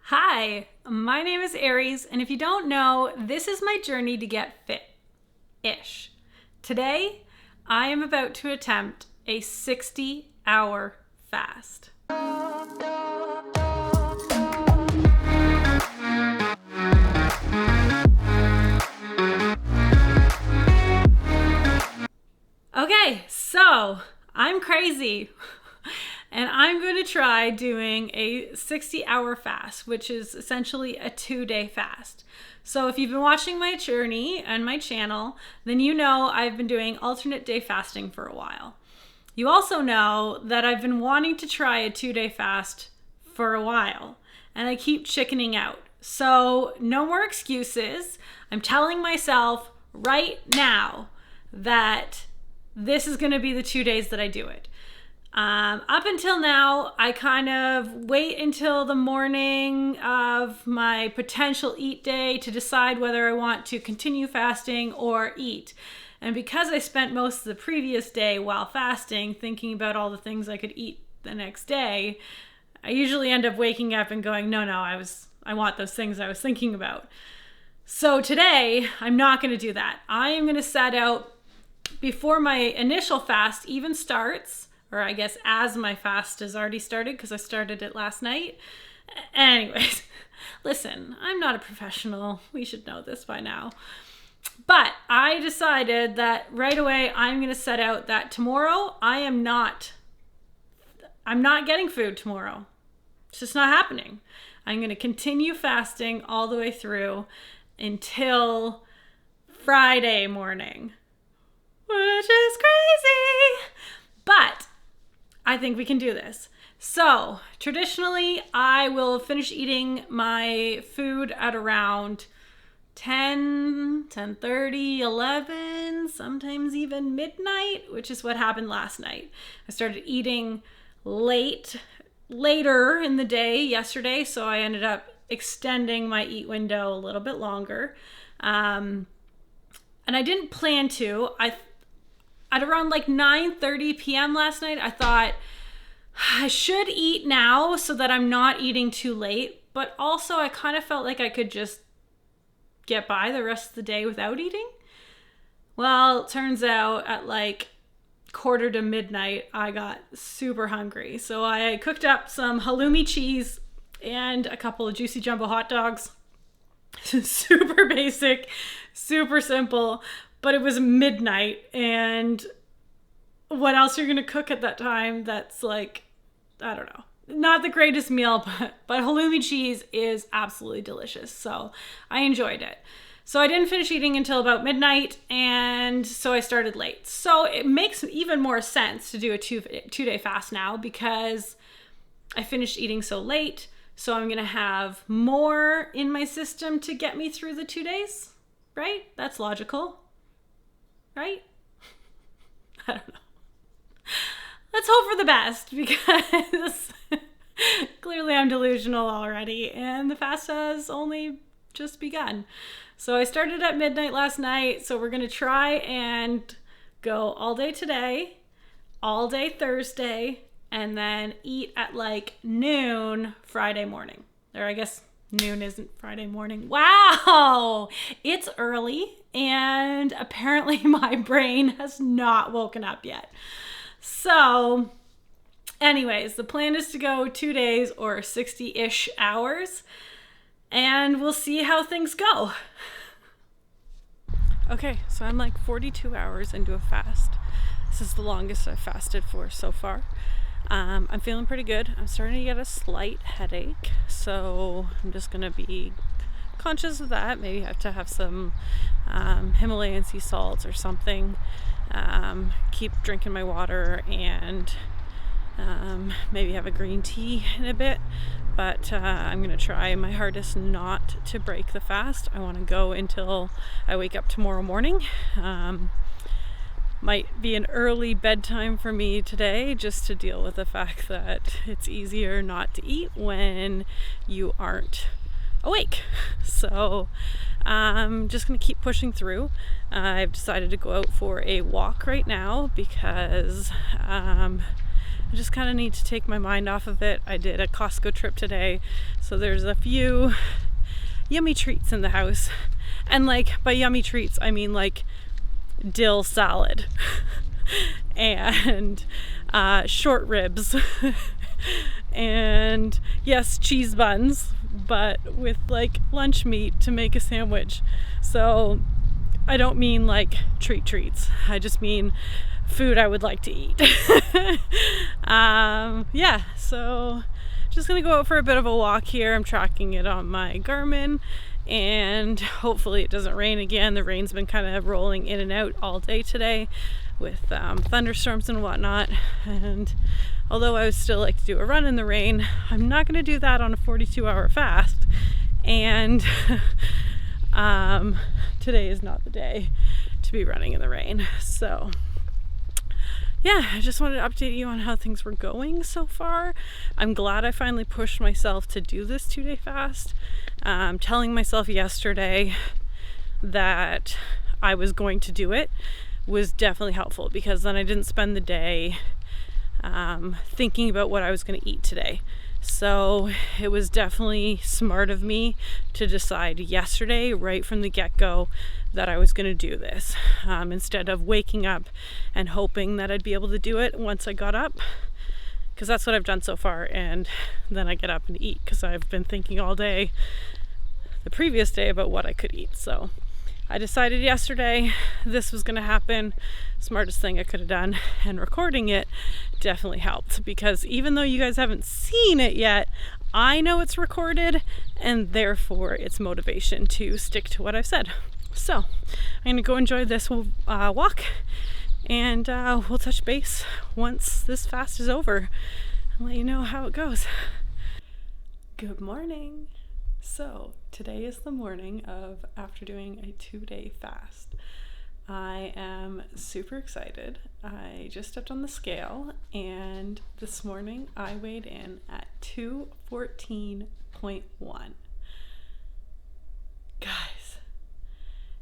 Hi, my name is Aries, and if you don't know, this is my journey to get fit-ish. Today, I am about to attempt a 60-hour fast. Okay, so I'm crazy. And I'm going to try doing a 60-hour fast, which is essentially a 2-day fast. So if you've been watching my journey and my channel, then you know I've been doing alternate day fasting for a while. You also know that I've been wanting to try a 2-day fast for a while, and I keep chickening out. So no more excuses. I'm telling myself right now that this is going to be the 2 days that I do it. Up until now, I kind of wait until the morning of my potential eat day to decide whether I want to continue fasting or eat. And because I spent most of the previous day while fasting thinking about all the things I could eat the next day, I usually end up waking up and going, no, I want those things I was thinking about. So today, I'm not going to do that. I am going to set out before my initial fast even starts, or I guess as my fast has already started because I started it last night. Anyways, listen, I'm not a professional. We should know this by now. But I decided that right away I'm going to set out that tomorrow I'm not getting food tomorrow. It's just not happening. I'm going to continue fasting all the way through until Friday morning, which is crazy. But I think we can do this. So traditionally, I will finish eating my food at around 10, 10:30, 11, sometimes even midnight, which is what happened last night. I started eating later in the day yesterday, so I ended up extending my eat window a little bit longer. And I didn't plan to. At around like 9:30 p.m. last night, I thought I should eat now so that I'm not eating too late. But also I kind of felt like I could just get by the rest of the day without eating. Well, it turns out at like quarter to midnight, I got super hungry. So I cooked up some halloumi cheese and a couple of juicy jumbo hot dogs. Super basic, super simple. But it was midnight, and what else you're going to cook at that time? That's like, I don't know, not the greatest meal, but halloumi cheese is absolutely delicious. So I enjoyed it. So I didn't finish eating until about midnight, and so I started late. So it makes even more sense to do a two-day fast now because I finished eating so late. So I'm going to have more in my system to get me through the 2 days, right? That's logical. Right? I don't know. Let's hope for the best because clearly I'm delusional already and the fast has only just begun. So I started at midnight last night. So we're going to try and go all day today, all day Thursday, and then eat at like noon Friday morning. Or I guess noon isn't Friday morning. Wow! It's early. And apparently my brain has not woken up yet. So anyways, the plan is to go 2 days or 60-ish hours. And we'll see how things go. Okay, so I'm like 42 hours into a fast. This is the longest I've fasted for so far. I'm feeling pretty good. I'm starting to get a slight headache. So I'm just going to be conscious of that. Maybe have to have some Himalayan sea salts or something. Keep drinking my water and maybe have a green tea in a bit. But I'm going to try my hardest not to break the fast. I want to go until I wake up tomorrow morning. Might be an early bedtime for me today just to deal with the fact that it's easier not to eat when you aren't awake. So I'm just going to keep pushing through. I've decided to go out for a walk right now because I just kind of need to take my mind off of it. I did a Costco trip today, so there's a few yummy treats in the house. And like by yummy treats, I mean like dill salad and short ribs and yes, cheese buns, but with like lunch meat to make a sandwich. So I don't mean like treats. I just mean food I would like to eat. Yeah, so just gonna go out for a bit of a walk here. I'm tracking it on my Garmin, and hopefully it doesn't rain again. The rain's been kind of rolling in and out all day today with thunderstorms and whatnot. And although I would still like to do a run in the rain, I'm not gonna do that on a 42-hour fast. And today is not the day to be running in the rain. So yeah, I just wanted to update you on how things were going so far. I'm glad I finally pushed myself to do this 2-day fast. Telling myself yesterday that I was going to do it was definitely helpful, because then I didn't spend the day thinking about what I was going to eat today. So it was definitely smart of me to decide yesterday, right from the get-go, that I was going to do this, instead of waking up and hoping that I'd be able to do it once I got up, because that's what I've done so far. And then I get up and eat because I've been thinking all day the previous day about what I could eat. So I decided yesterday this was going to happen. Smartest thing I could have done. And recording it definitely helped, because even though you guys haven't seen it yet, I know it's recorded, and therefore it's motivation to stick to what I've said. So I'm going to go enjoy this walk, and we'll touch base once this fast is over and let you know how it goes. Good morning. So today is the morning of after doing a 2-day fast. I am super excited. I just stepped on the scale, and this morning I weighed in at 214.1. Guys,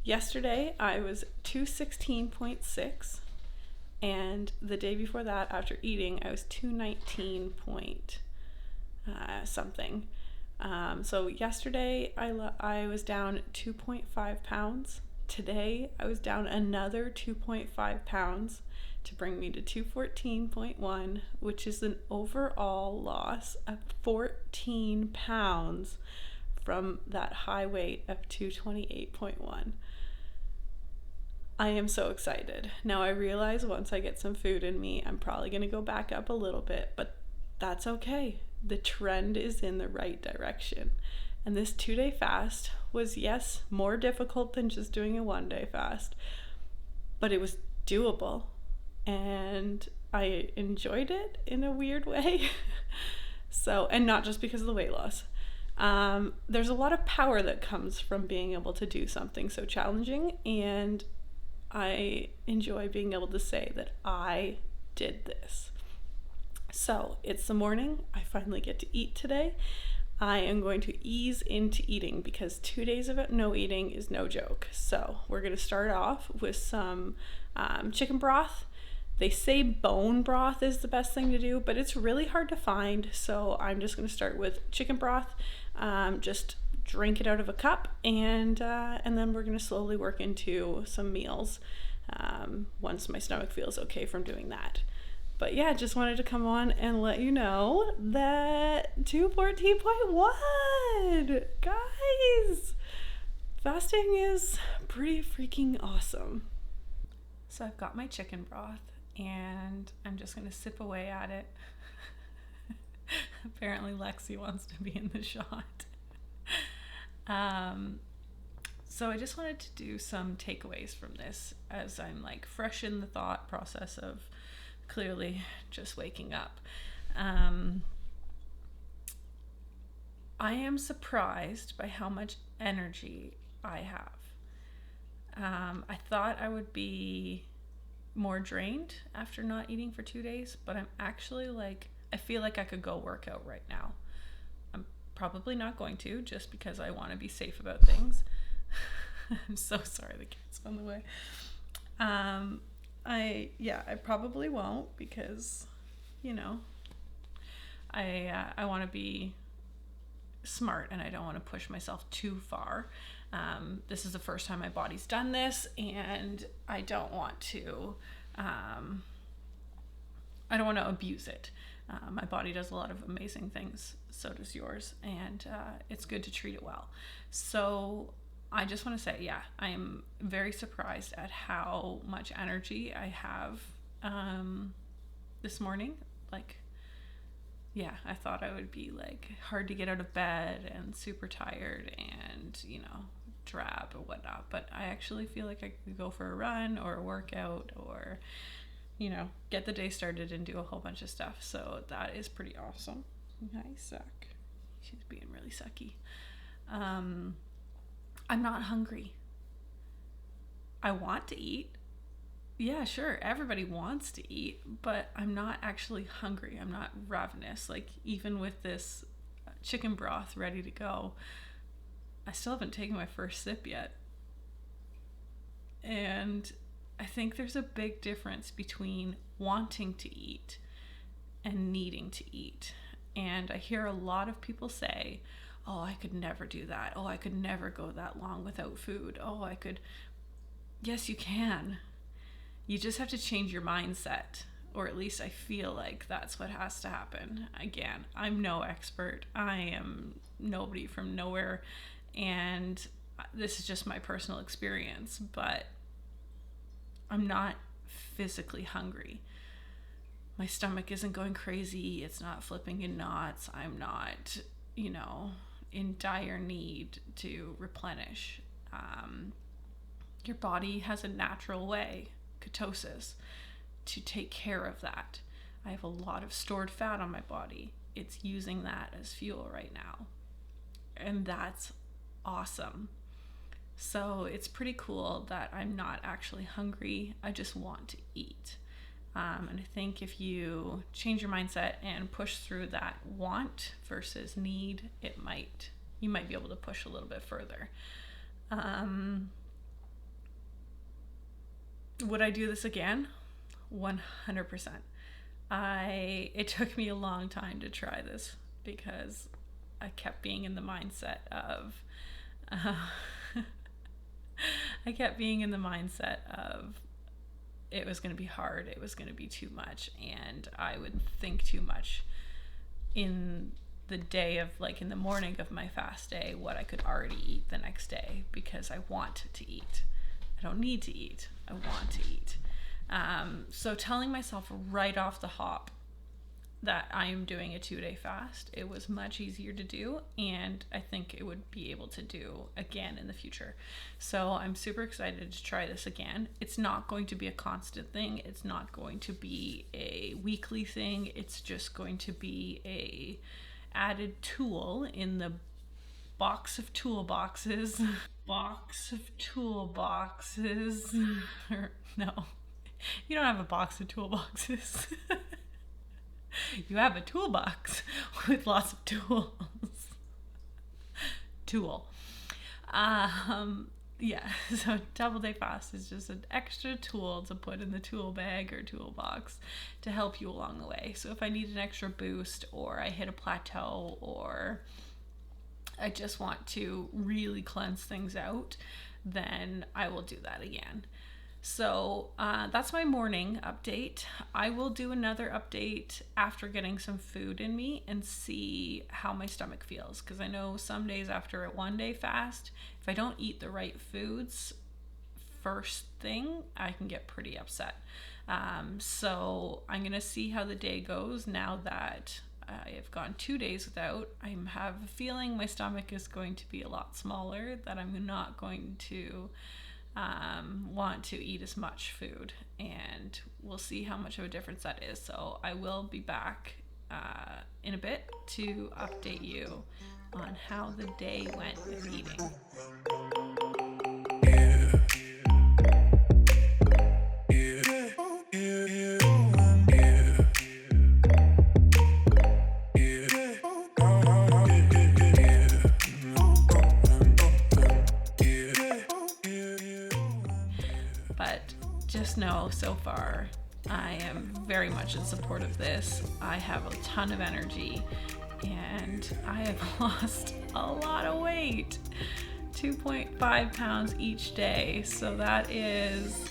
yesterday I was 216.6, and the day before that, after eating, I was 219 point something. So yesterday I was down 2.5 pounds. Today I was down another 2.5 pounds to bring me to 214.1, which is an overall loss of 14 pounds from that high weight of 228.1. I am so excited. Now I realize once I get some food in me, I'm probably going to go back up a little bit, but that's okay. The trend is in the right direction. And this 2-day fast was, yes, more difficult than just doing a 1-day fast, but it was doable, and I enjoyed it in a weird way. So, and not just because of the weight loss. There's a lot of power that comes from being able to do something so challenging, and I enjoy being able to say that I did this. So it's the morning. I finally get to eat today. I am going to ease into eating, because 2 days of it no eating is no joke. So we're going to start off with some chicken broth. They say bone broth is the best thing to do, but it's really hard to find. So I'm just going to start with chicken broth. Just drink it out of a cup, and then we're going to slowly work into some meals once my stomach feels okay from doing that. But yeah, just wanted to come on and let you know that 214.1, guys, fasting is pretty freaking awesome. So I've got my chicken broth, and I'm just going to sip away at it. Apparently Lexi wants to be in the shot. So I just wanted to do some takeaways from this, as I'm like fresh in the thought process of clearly just waking up. I am surprised by how much energy I have. I thought I would be more drained after not eating for 2 days, but I'm actually like, I feel like I could go work out right now. I'm probably not going to, just because I want to be safe about things. I'm so sorry, the cat's on the way. I probably won't, because you know, I want to be smart and I don't want to push myself too far. This is the first time my body's done this, and I don't want to abuse it. My body does a lot of amazing things, so does yours, and it's good to treat it well. So I just want to say, yeah, I am very surprised at how much energy I have this morning. Like, yeah, I thought I would be like hard to get out of bed and super tired and, you know, drab or whatnot, but I actually feel like I could go for a run or a workout or, you know, get the day started and do a whole bunch of stuff. So that is pretty awesome. I suck. She's being really sucky. I'm not hungry. I want to eat. Yeah, sure, everybody wants to eat, but I'm not actually hungry. I'm not ravenous. Like, even with this chicken broth ready to go, I still haven't taken my first sip yet. And I think there's a big difference between wanting to eat and needing to eat. And I hear a lot of people say, oh, I could never do that. Oh, I could never go that long without food. Oh, I could. Yes, you can. You just have to change your mindset, or at least I feel like that's what has to happen. Again, I'm no expert. I am nobody from nowhere, and this is just my personal experience, but I'm not physically hungry. My stomach isn't going crazy. It's not flipping in knots. I'm not, you know, in dire need to replenish. Your body has a natural way, ketosis, to take care of that. I have a lot of stored fat on my body. It's using that as fuel right now. And that's awesome. So it's pretty cool that I'm not actually hungry. I just want to eat. And I think if you change your mindset and push through that want versus need, you might be able to push a little bit further. Would I do this again? 100%. It took me a long time to try this because I kept being in the mindset of it was going to be hard, it was going to be too much, and I would think too much in the day of, like, in the morning of my fast day, what I could already eat the next day, because I want to eat. I don't need to eat. I want to eat. So telling myself right off the hop that I am doing a 2-day fast, it was much easier to do, and I think it would be able to do again in the future. So I'm super excited to try this again. It's not going to be a constant thing. It's not going to be a weekly thing. It's just going to be a added tool in the box of toolboxes. Box of toolboxes. No, you don't have a box of toolboxes. You have a toolbox with lots of tools. Yeah, so double day fast is just an extra tool to put in the tool bag or toolbox to help you along the way. So if I need an extra boost, or I hit a plateau, or I just want to really cleanse things out, then I will do that again. So that's my morning update. I will do another update after getting some food in me and see how my stomach feels, because I know some days after a 1-day fast, if I don't eat the right foods first thing, I can get pretty upset. So I'm gonna see how the day goes now that I have gone 2 days without. I have a feeling my stomach is going to be a lot smaller, that I'm not going to want to eat as much food, and we'll see how much of a difference that is. So I will be back in a bit to update you on how the day went with eating. But just know, so far I am very much in support of this. I have a ton of energy and I have lost a lot of weight. 2.5 pounds each day. So that is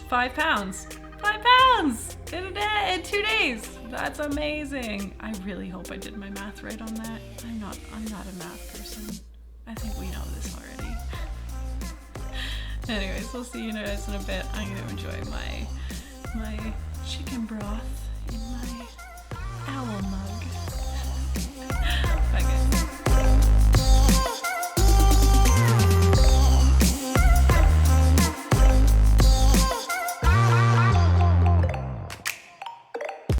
5 pounds. 5 pounds in a day, in 2 days. That's amazing. I really hope I did my math right on that. I'm not a math person. I think we know this already. Anyways, we'll see you guys in a bit. I'm gonna enjoy my chicken broth in my owl mug.